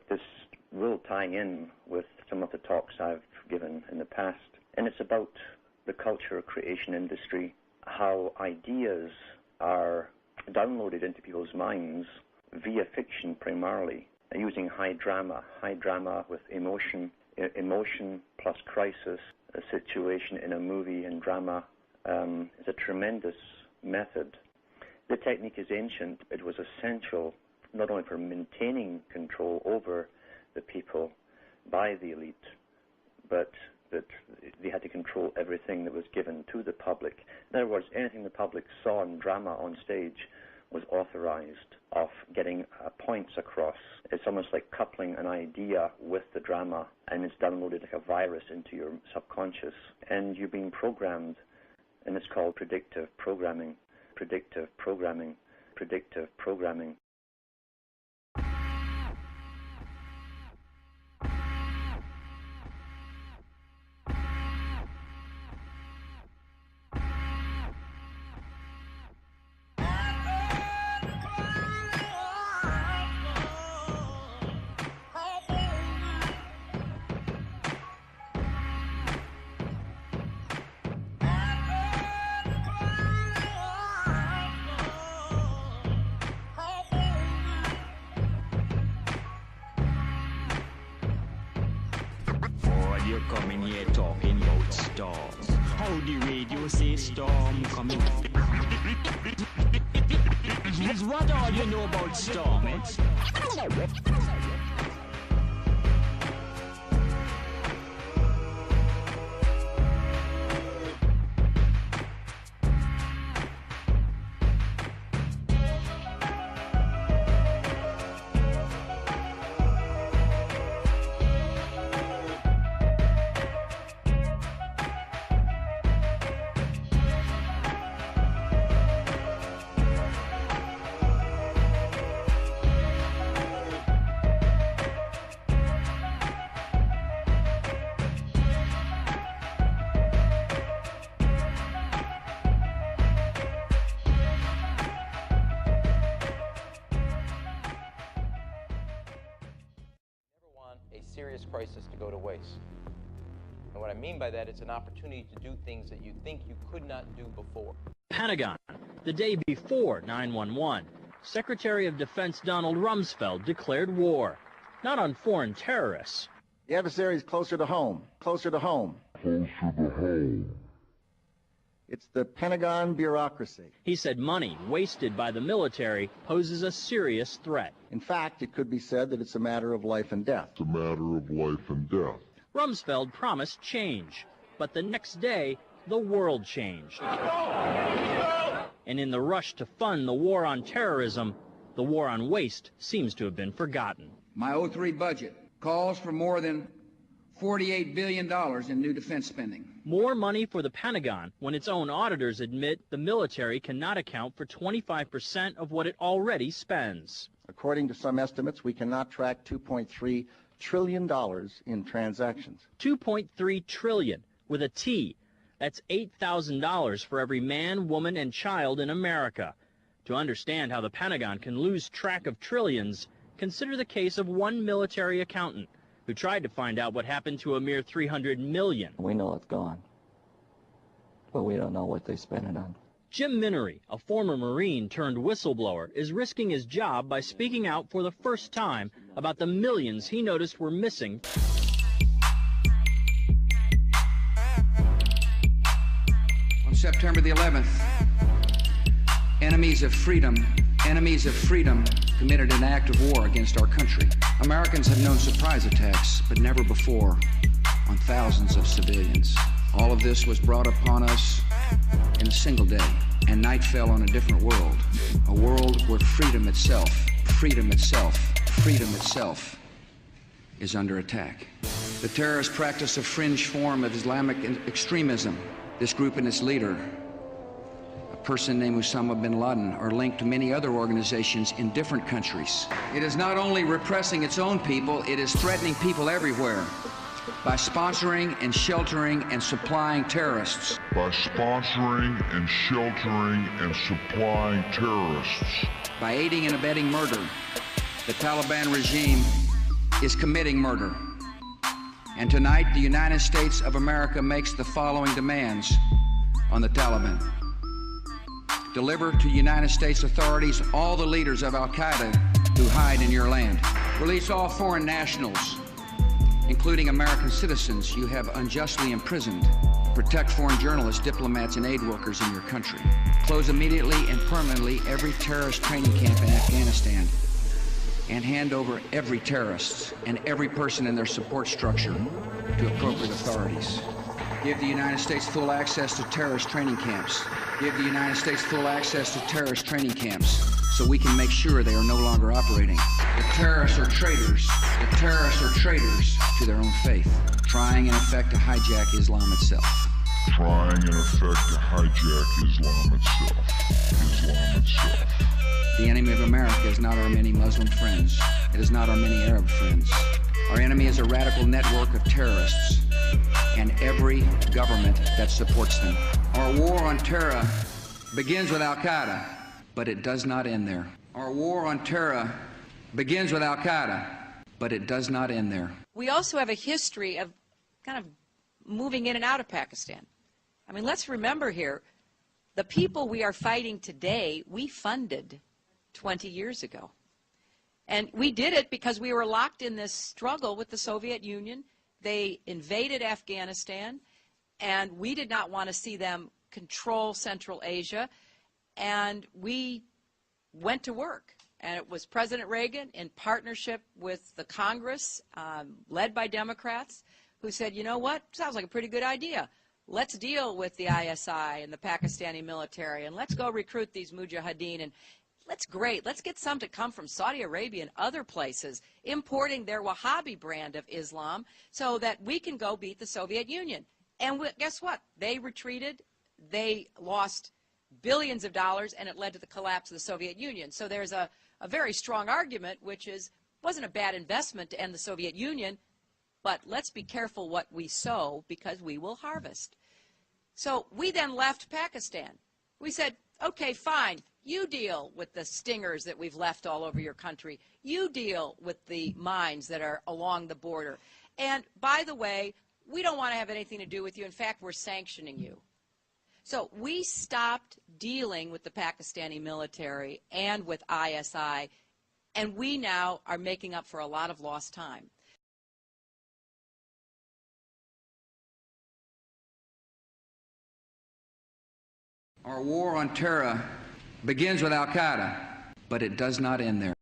This will tie in with some of the talks I've given in the past, and it's about the culture creation industry, how ideas are downloaded into people's minds via fiction primarily, using high drama with emotion plus crisis. A situation in a movie and drama is a tremendous method. The technique is ancient. It was essential not only for maintaining control over the people by the elite, but that they had to control everything that was given to the public. In other words, anything the public saw in drama on stage was authorized of getting points across. It's almost like coupling an idea with the drama, and it's downloaded like a virus into your subconscious, and you're being programmed, and it's called predictive programming. Predictive programming. Predictive programming. Coming here talking about storms. How the radio say storm coming? What all you know about storm? Serious crisis to go to waste. And what I mean by that, it's an opportunity to do things that you think you could not do before. Pentagon, the day before 9/11, Secretary of Defense Donald Rumsfeld declared war, not on foreign terrorists. The adversary is closer to home, closer to home. Closer to home. It's the Pentagon bureaucracy. He said money wasted by the military poses a serious threat. In fact, it could be said that it's a matter of life and death. It's a matter of life and death. Rumsfeld promised change, but the next day, the world changed. And in the rush to fund the war on terrorism, the war on waste seems to have been forgotten. My 03 budget calls for more than $48 billion in new defense spending. More money for the Pentagon when its own auditors admit the military cannot account for 25% of what it already spends. According to some estimates, we cannot track $2.3 trillion in transactions. $2.3 trillion with a T. That's $8,000 for every man, woman, and child in America. To understand how the Pentagon can lose track of trillions, consider the case of one military accountant who tried to find out what happened to a mere $300 million. We know it's gone, but we don't know what they spent it on. Jim Minery, a former Marine turned whistleblower, is risking his job by speaking out for the first time about the millions he noticed were missing. On September the 11th, enemies of freedom committed an act of war against our country. Americans have known surprise attacks, but never before on thousands of civilians. All of this was brought upon us in a single day, and night fell on a different world, a world where freedom itself is under attack. The terrorist practice a fringe form of Islamic extremism. This group and its leader, a person named Osama bin Laden, are linked to many other organizations in different countries. It is not only repressing its own people, it is threatening people everywhere by sponsoring and sheltering and supplying terrorists. By sponsoring and sheltering and supplying terrorists. By aiding and abetting murder, the Taliban regime is committing murder. And tonight, the United States of America makes the following demands on the Taliban. Deliver to United States authorities all the leaders of Al-Qaeda who hide in your land. Release all foreign nationals, including American citizens you have unjustly imprisoned. Protect foreign journalists, diplomats, and aid workers in your country. Close immediately and permanently every terrorist training camp in Afghanistan, and hand over every terrorist and every person in their support structure to appropriate authorities. Give the United States full access to terrorist training camps. Give the United States full access to terrorist training camps so we can make sure they are no longer operating. The terrorists are traitors. The terrorists are traitors to their own faith, trying in effect to hijack Islam itself. Trying in effect to hijack Islam itself. The enemy of America is not our many Muslim friends. It is not our many Arab friends. Our enemy is a radical network of terrorists and every government that supports them. Our war on terror begins with Al-Qaeda, but it does not end there. Our war on terror begins with Al-Qaeda, but it does not end there. We also have a history of kind of moving in and out of Pakistan. I mean, let's remember here, the people we are fighting today, we funded 20 years ago. And we did it because we were locked in this struggle with the Soviet Union. They invaded Afghanistan, and we did not want to see them control Central Asia. And we went to work. And it was President Reagan, in partnership with the Congress, led by Democrats, who said, you know what, sounds like a pretty good idea. Let's deal with the ISI and the Pakistani military, and let's go recruit these mujahideen. And let's get some to come from Saudi Arabia and other places, importing their Wahhabi brand of Islam so that we can go beat the Soviet Union. And guess what? They retreated. They lost billions of dollars, and it led to the collapse of the Soviet Union. So there's a very strong argument, which is, it wasn't a bad investment to end the Soviet Union, but let's be careful what we sow because we will harvest. So we then left Pakistan. We said, okay, fine. You deal with the stingers that we've left all over your country. You deal with the mines that are along the border. And by the way, we don't want to have anything to do with you. In fact, we're sanctioning you. So we stopped dealing with the Pakistani military and with ISI, and we now are making up for a lot of lost time. Our war on terror begins with Al-Qaeda, but it does not end there.